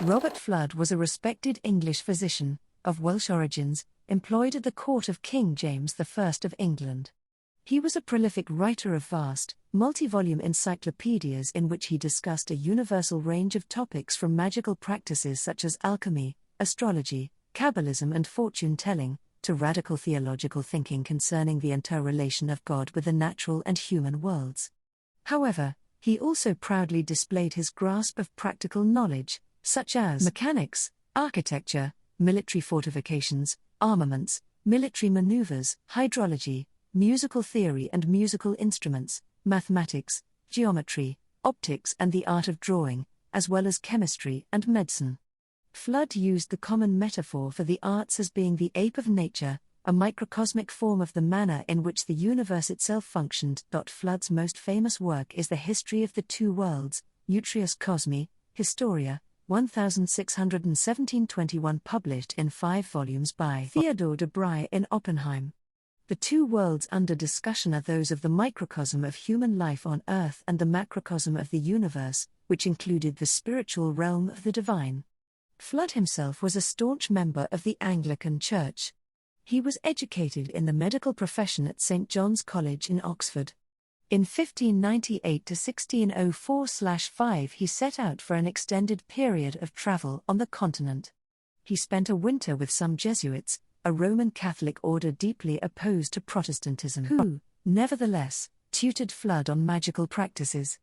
Robert Fludd was a respected English physician, of Welsh origins, employed at the court of King James I of England. He was a prolific writer of vast, multi-volume encyclopedias in which he discussed a universal range of topics from magical practices such as alchemy, astrology, Kabbalism and fortune-telling, to radical theological thinking concerning the interrelation of God with the natural and human worlds. However, he also proudly displayed his grasp of practical knowledge, such as mechanics, architecture, military fortifications, armaments, military maneuvers, hydrology, musical theory and musical instruments, mathematics, geometry, optics and the art of drawing, as well as chemistry and medicine. Fludd used the common metaphor for the arts as being the ape of nature, a microcosmic form of the manner in which the universe itself functioned. Fludd's most famous work is The History of the Two Worlds, Utrius Cosmi, Historia, 1617-21, published in 5 volumes by Theodore de Bry in Oppenheim. The two worlds under discussion are those of the microcosm of human life on Earth and the macrocosm of the universe, which included the spiritual realm of the divine. Fludd himself was a staunch member of the Anglican Church. He was educated in the medical profession at St. John's College in Oxford. In 1598 to 1604/5 he set out for an extended period of travel on the continent. He spent a winter with some Jesuits, a Roman Catholic order deeply opposed to Protestantism, who, nevertheless, tutored Fludd on magical practices.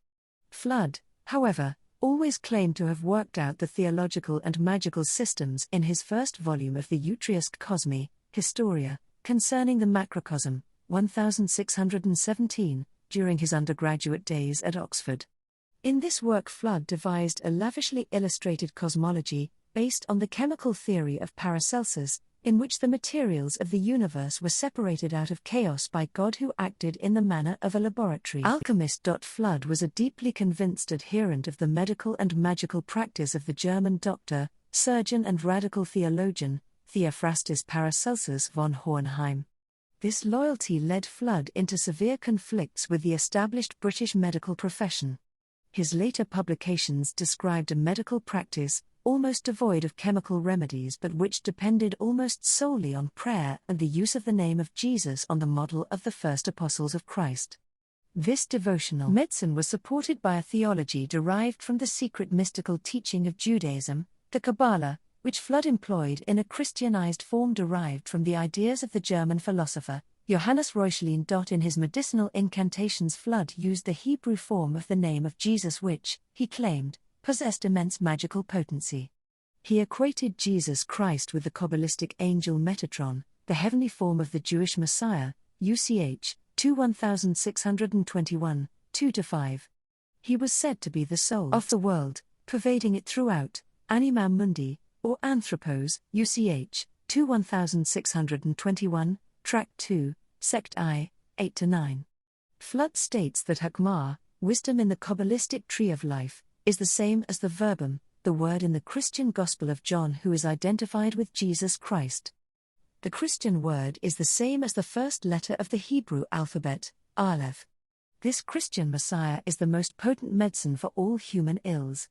Fludd, however, always claimed to have worked out the theological and magical systems in his first volume of the Utrius Cosmi, Historia, concerning the macrocosm, 1617, during his undergraduate days at Oxford. In this work Fludd devised a lavishly illustrated cosmology, based on the chemical theory of Paracelsus, in which the materials of the universe were separated out of chaos by God who acted in the manner of a laboratory alchemist. Fludd was a deeply convinced adherent of the medical and magical practice of the German doctor, surgeon and radical theologian, Theophrastus Paracelsus von Hohenheim. This loyalty led Fludd into severe conflicts with the established British medical profession. His later publications described a medical practice, almost devoid of chemical remedies but which depended almost solely on prayer and the use of the name of Jesus on the model of the first apostles of Christ. This devotional medicine was supported by a theology derived from the secret mystical teaching of Judaism, the Kabbalah, which Fludd employed in a Christianized form derived from the ideas of the German philosopher, Johannes Reuchlin. In his medicinal incantations Fludd used the Hebrew form of the name of Jesus which, he claimed, possessed immense magical potency. He equated Jesus Christ with the Kabbalistic angel Metatron, the heavenly form of the Jewish Messiah, UCH, 1621, 2-5. He was said to be the soul of the world, pervading it throughout, Anima Mundi, or Anthropos, UCH, 1621, Tract 2, Sect I, 8-9. Fludd states that Hakmah, wisdom in the Kabbalistic tree of life, is the same as the verbum, the word in the Christian Gospel of John who is identified with Jesus Christ. The Christian word is the same as the first letter of the Hebrew alphabet, Aleph. This Christian Messiah is the most potent medicine for all human ills.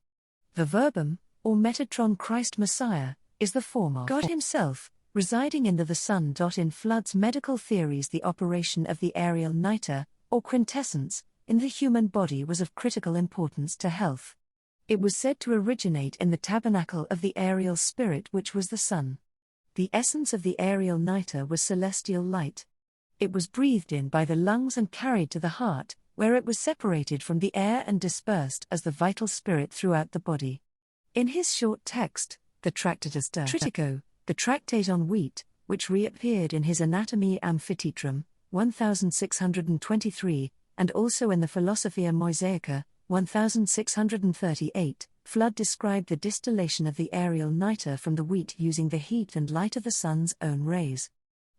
The verbum, or Metatron Christ Messiah, is the form of God himself, residing in the Son. In Fludd's medical theories the operation of the aerial niter, or quintessence, in the human body was of critical importance to health. It was said to originate in the tabernacle of the aerial spirit which was the sun. The essence of the aerial niter was celestial light. It was breathed in by the lungs and carried to the heart, where it was separated from the air and dispersed as the vital spirit throughout the body. In his short text, the Tractatus de Tritico, the tractate on wheat, which reappeared in his Anatomie Amphititrum, 1623, and also in the Philosophia Mosaica, 1638, Fludd described the distillation of the aerial niter from the wheat using the heat and light of the sun's own rays.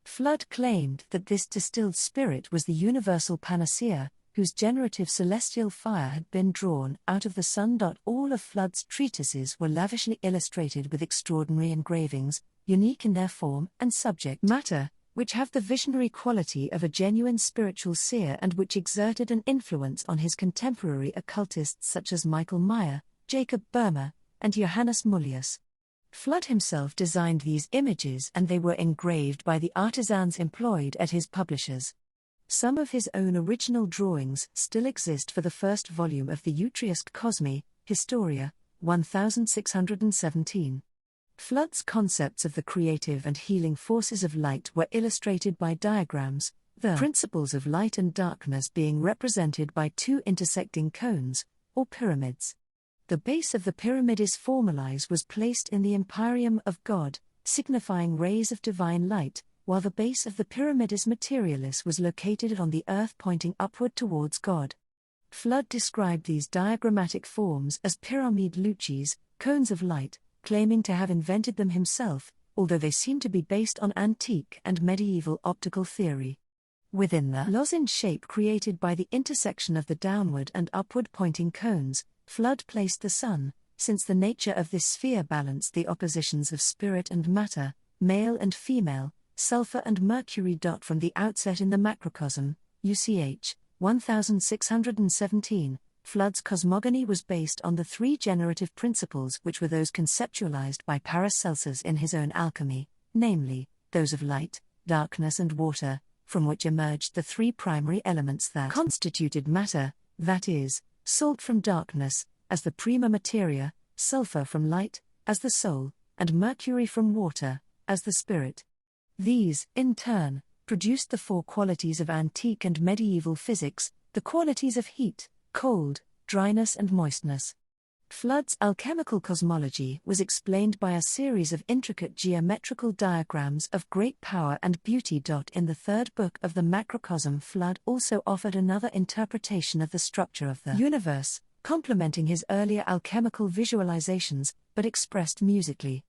Fludd claimed that this distilled spirit was the universal panacea, whose generative celestial fire had been drawn out of the sun. All of Fludd's treatises were lavishly illustrated with extraordinary engravings, unique in their form and subject matter, which have the visionary quality of a genuine spiritual seer and which exerted an influence on his contemporary occultists such as Michael Meyer, Jacob Boehmer, and Johannes Mullius. Fludd himself designed these images and they were engraved by the artisans employed at his publishers. Some of his own original drawings still exist for the first volume of the Utriusque Cosmi, Historia, 1617. Fludd's concepts of the creative and healing forces of light were illustrated by diagrams, the principles of light and darkness being represented by two intersecting cones, or pyramids. The base of the pyramidis formalis was placed in the empyreum of God, signifying rays of divine light, while the base of the pyramidis materialis was located on the earth pointing upward towards God. Fludd described these diagrammatic forms as pyramid lucis, cones of light, claiming to have invented them himself, although they seem to be based on antique and medieval optical theory. Within the lozenge shape created by the intersection of the downward and upward pointing cones, Fludd placed the sun, since the nature of this sphere balanced the oppositions of spirit and matter, male and female, sulfur and mercury. From the outset in the macrocosm, UCH, 1617, Fludd's cosmogony was based on the three generative principles which were those conceptualized by Paracelsus in his own alchemy, namely, those of light, darkness and water, from which emerged the three primary elements that constituted matter, that is, salt from darkness, as the prima materia, sulfur from light, as the soul, and mercury from water, as the spirit. These, in turn, produced the four qualities of antique and medieval physics, the qualities of heat, cold, dryness and moistness. Fludd's alchemical cosmology was explained by a series of intricate geometrical diagrams of great power and beauty. In the third book of the Macrocosm, Fludd also offered another interpretation of the structure of the universe, complementing his earlier alchemical visualizations, but expressed musically.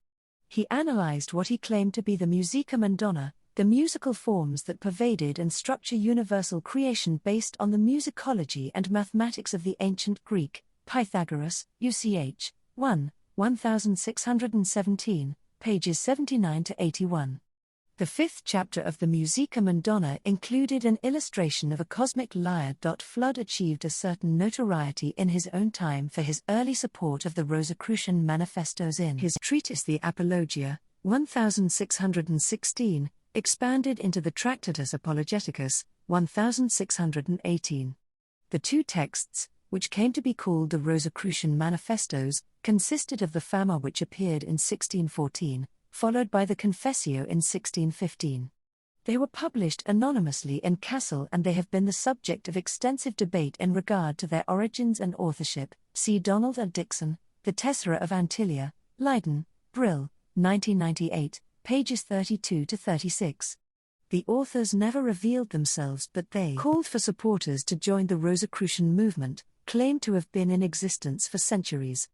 He analyzed what he claimed to be the musica mondana, the musical forms that pervaded and structure universal creation based on the musicology and mathematics of the ancient Greek, Pythagoras, UCH, 1617, pages 79 to 81. The fifth chapter of the Musica Mondana included an illustration of a cosmic lyre. Fludd achieved a certain notoriety in his own time for his early support of the Rosicrucian Manifestos in his treatise The Apologia, 1616, expanded into the Tractatus Apologeticus, 1618. The two texts, which came to be called the Rosicrucian Manifestos, consisted of the Fama which appeared in 1614, followed by the Confessio in 1615. They were published anonymously in Kassel and they have been the subject of extensive debate in regard to their origins and authorship. See Donald A. Dixon, The Tessera of Antilia, Leiden, Brill, 1998, pages 32 to 36. The authors never revealed themselves, but they called for supporters to join the Rosicrucian movement, claimed to have been in existence for centuries.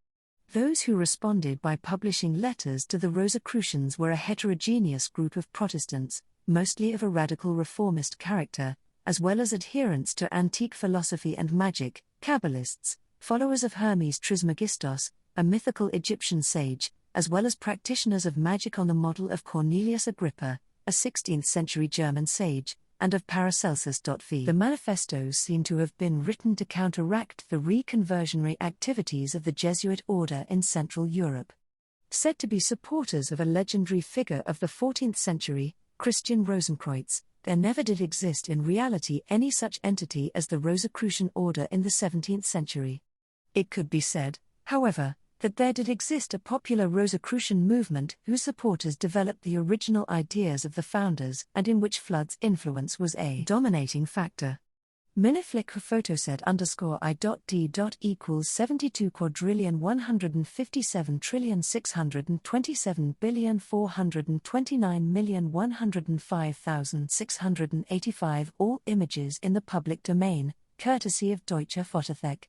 Those who responded by publishing letters to the Rosicrucians were a heterogeneous group of Protestants, mostly of a radical reformist character, as well as adherents to antique philosophy and magic, Kabbalists, followers of Hermes Trismegistos, a mythical Egyptian sage, as well as practitioners of magic on the model of Cornelius Agrippa, a 16th-century German sage, and of Paracelsus. The manifestos seem to have been written to counteract the reconversionary activities of the Jesuit order in Central Europe. Said to be supporters of a legendary figure of the 14th century, Christian Rosenkreutz, there never did exist in reality any such entity as the Rosicrucian order in the 17th century. It could be said, however, that there did exist a popular Rosicrucian movement whose supporters developed the original ideas of the founders and in which Fludd's influence was a dominating factor. Miniflick photoset_I.D. equals 72,157,627,429,105,685 all images in the public domain, courtesy of Deutsche Photothek.